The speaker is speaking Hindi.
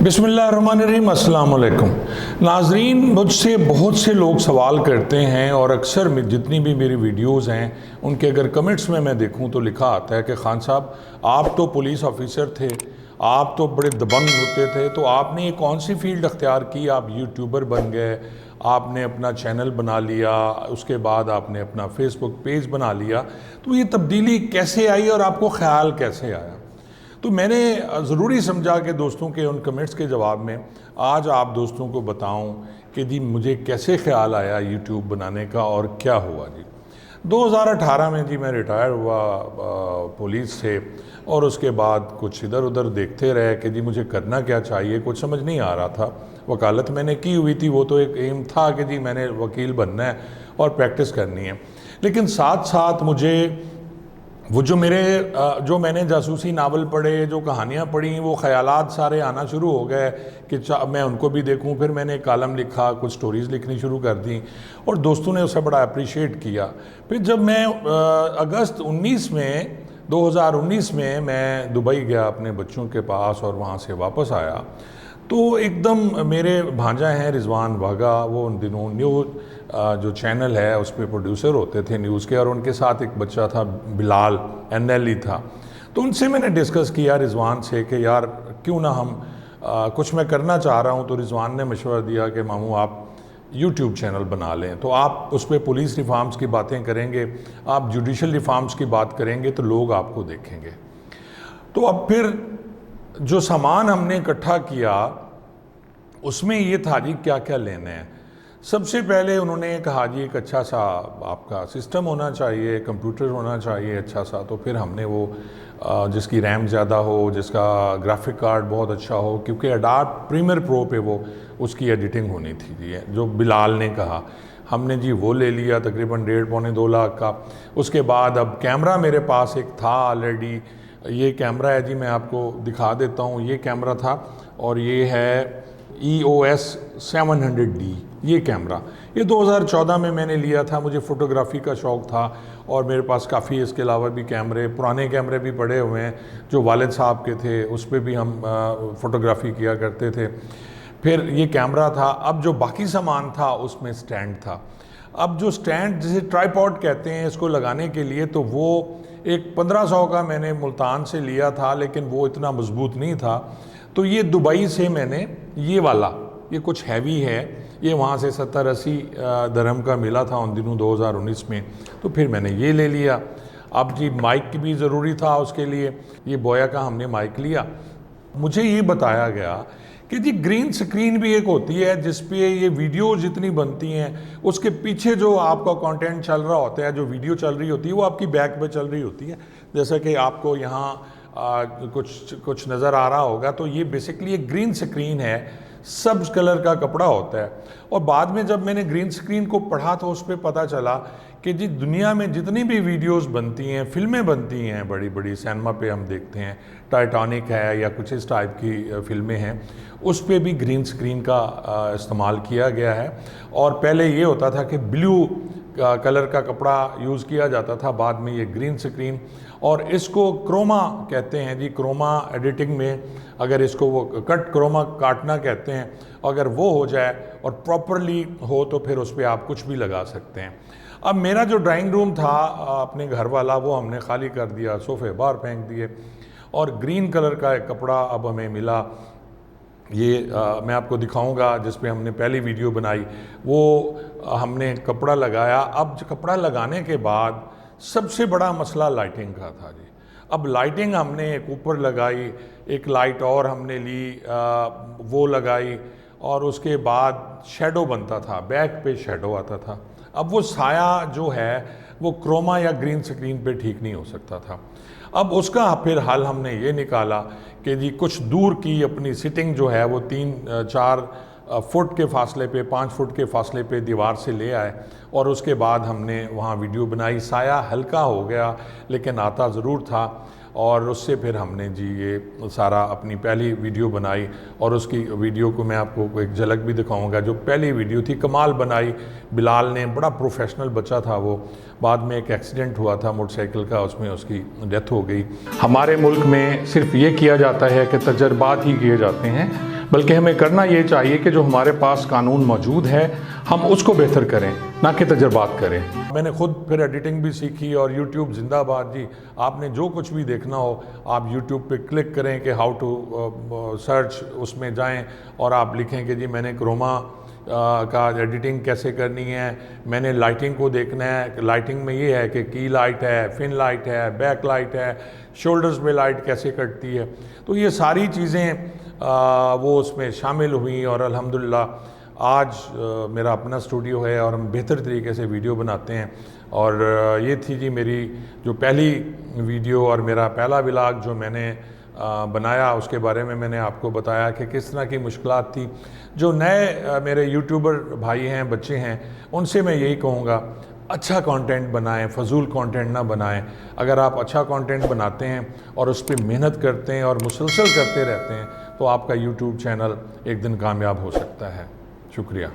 बिस्मिल्लाहिर्रहमानिर्रहीम, अस्सलाम वालेकुम नाजरीन। मुझसे बहुत से लोग सवाल करते हैं और अक्सर जितनी भी मेरी वीडियोस हैं उनके अगर कमेंट्स में मैं देखूं तो लिखा आता है कि खान साहब आप तो पुलिस ऑफिसर थे, आप तो बड़े दबंग होते थे, तो आपने ये कौन सी फील्ड अख्तियार की, आप यूट्यूबर बन गए, आपने अपना चैनल बना लिया, उसके बाद आपने अपना फेसबुक पेज बना लिया, तो ये तब्दीली कैसे आई और आपको ख्याल कैसे आया? तो मैंने ज़रूरी समझा कि दोस्तों के उन कमेंट्स के जवाब में आज आप दोस्तों को बताऊं कि जी मुझे कैसे ख्याल आया यूट्यूब बनाने का और क्या हुआ। जी 2018 में जी मैं रिटायर हुआ पुलिस से, और उसके बाद कुछ इधर उधर देखते रहे कि जी मुझे करना क्या चाहिए, कुछ समझ नहीं आ रहा था। वकालत मैंने की हुई थी, वो तो एक एम था कि जी मैंने वकील बनना है और प्रैक्टिस करनी है, लेकिन साथ साथ मुझे वो जो मैंने जासूसी नावल पढ़े, जो कहानियाँ पढ़ी, वो ख़यालात सारे आना शुरू हो गए कि मैं उनको भी देखूं। फिर मैंने एक कॉलम लिखा, कुछ स्टोरीज़ लिखनी शुरू कर दी और दोस्तों ने उसे बड़ा अप्रिशिएट किया। फिर जब मैं अगस्त 2019 में मैं दुबई गया अपने बच्चों के पास और वहाँ से वापस आया, तो एकदम मेरे भांजा हैं रिजवान वाघा, वो उन दिनों न्यूज़ जो चैनल है उस पर प्रोड्यूसर होते थे न्यूज़ के, और उनके साथ एक बच्चा था बिलाल, NLE था। तो उनसे मैंने डिस्कस किया रिजवान से कि यार क्यों ना हम कुछ मैं करना चाह रहा हूँ। तो रिजवान ने मशवरा दिया कि मामू आप यूट्यूब चैनल बना लें, तो आप उस पर पुलिस रिफॉर्म्स की बातें करेंगे, आप जुडिशल रिफॉर्म्स की बात करेंगे तो लोग आपको देखेंगे। तो अब फिर जो सामान हमने इकट्ठा किया उसमें ये था जी क्या क्या लेने हैं। सबसे पहले उन्होंने कहा जी एक अच्छा सा आपका सिस्टम होना चाहिए, कंप्यूटर होना चाहिए अच्छा सा। तो फिर हमने वो जिसकी रैम ज़्यादा हो, जिसका ग्राफिक कार्ड बहुत अच्छा हो, क्योंकि अडोब प्रीमियर प्रो पे वो उसकी एडिटिंग होनी थी जी, जो बिलाल ने कहा, हमने जी वो ले लिया तकरीबन 1.5-2 लाख का। उसके बाद अब कैमरा मेरे पास एक था ऑलरेडी, ये कैमरा है जी, मैं आपको दिखा देता हूँ। ये कैमरा था और ये है EOS 700D, ये कैमरा, ये 2014 में मैंने लिया था। मुझे फ़ोटोग्राफ़ी का शौक़ था और मेरे पास काफ़ी इसके अलावा भी पुराने कैमरे भी पड़े हुए हैं जो वालिद साहब के थे, उस पर भी हम फ़ोटोग्राफ़ी किया करते थे। फिर ये कैमरा था। अब जो बाकी सामान था उसमें स्टैंड था। अब जो स्टैंड जिसे ट्राईपॉड कहते हैं इसको लगाने के लिए, तो वो एक 1500 का मैंने मुल्तान से लिया था, लेकिन वो इतना मजबूत नहीं था। तो ये दुबई से मैंने ये वाला, ये कुछ हैवी है, ये वहाँ से 70-80 दरहम का मिला था उन दिनों 2019 में, तो फिर मैंने ये ले लिया। अब जी माइक की भी ज़रूरी था उसके लिए, ये बोया का हमने माइक लिया। मुझे ये बताया गया कि जी ग्रीन स्क्रीन भी एक होती है जिस पे ये वीडियो जितनी बनती हैं उसके पीछे जो आपका कंटेंट चल रहा होता है, जो वीडियो चल रही होती है वो आपकी बैक पे चल रही होती है। जैसा कि आपको यहाँ कुछ नज़र आ रहा होगा, तो ये बेसिकली एक ग्रीन स्क्रीन है, सब्ज कलर का कपड़ा होता है। और बाद में जब मैंने ग्रीन स्क्रीन को पढ़ा तो उस पर पता चला कि जी दुनिया में जितनी भी वीडियोस बनती हैं, फिल्में बनती हैं, बड़ी बड़ी सिनेमा पे हम देखते हैं, टाइटैनिक है या कुछ इस टाइप की फिल्में हैं, उस पे भी ग्रीन स्क्रीन का इस्तेमाल किया गया है। और पहले ये होता था कि ब्लू कलर का कपड़ा यूज़ किया जाता था, बाद में ये ग्रीन स्क्रीन, और इसको क्रोमा कहते हैं जी। क्रोमा एडिटिंग में अगर इसको वो क्रोमा काटना कहते हैं, अगर वो हो जाए और प्रॉपरली हो तो फिर उस पर आप कुछ भी लगा सकते हैं। अब मेरा जो ड्राइंग रूम था अपने घर वाला, वो हमने खाली कर दिया, सोफ़े बाहर फेंक दिए, और ग्रीन कलर का एक कपड़ा अब हमें मिला। ये मैं आपको दिखाऊंगा जिस पे हमने पहली वीडियो बनाई, वो हमने कपड़ा लगाया। अब कपड़ा लगाने के बाद सबसे बड़ा मसला लाइटिंग का था जी। अब लाइटिंग हमने एक ऊपर लगाई, एक लाइट और हमने ली, वो लगाई, और उसके बाद शेडो बनता था, बैक पे शेडो आता था। अब वो साया जो है वो क्रोमा या ग्रीन स्क्रीन पे ठीक नहीं हो सकता था। अब उसका फिर हल हमने ये निकाला कि जी कुछ दूर की अपनी सिटिंग जो है वो 3-4 फुट के फासले पे, 5 फुट के फासले पे दीवार से ले आए, और उसके बाद हमने वहाँ वीडियो बनाई। साया हल्का हो गया लेकिन आता ज़रूर था, और उससे फिर हमने जी ये सारा अपनी पहली वीडियो बनाई। और उसकी वीडियो को मैं आपको एक झलक भी दिखाऊंगा। जो पहली वीडियो थी कमाल बनाई बिलाल ने, बड़ा प्रोफेशनल बच्चा था वो। बाद में एक एक्सीडेंट हुआ था मोटरसाइकिल का, उसमें उसकी डेथ हो गई। हमारे मुल्क में सिर्फ ये किया जाता है कि तजर्बात ही किए जाते हैं, बल्कि हमें करना ये चाहिए कि जो हमारे पास कानून मौजूद है हम उसको बेहतर करें, ना कि तजर्बात करें। मैंने खुद फिर एडिटिंग भी सीखी और यूट्यूब जिंदाबाद जी। आपने जो कुछ भी देखना हो आप यूट्यूब पे क्लिक करें कि हाउ टू सर्च, उसमें जाएं और आप लिखें कि जी मैंने क्रोमा का एडिटिंग कैसे करनी है, मैंने लाइटिंग को देखना है। लाइटिंग में ये है कि की लाइट है, फिन लाइट है, बैक लाइट है, शोल्डर्स में लाइट कैसे कटती है। तो ये सारी चीज़ें वो उसमें शामिल हुई और अल्हम्दुलिल्लाह आज मेरा अपना स्टूडियो है और हम बेहतर तरीके से वीडियो बनाते हैं। और ये थी जी मेरी जो पहली वीडियो और मेरा पहला व्लॉग जो मैंने बनाया, उसके बारे में मैंने आपको बताया कि किस तरह की मुश्किलात थी। जो नए मेरे यूट्यूबर भाई हैं, बच्चे हैं, उनसे मैं यही कहूँगा अच्छा कंटेंट बनाएं, फजूल कंटेंट ना बनाएं। अगर आप अच्छा कंटेंट बनाते हैं और उस पर मेहनत करते हैं और मुसलसल करते रहते हैं तो आपका यूट्यूब चैनल एक दिन कामयाब हो सकता है। शुक्रिया।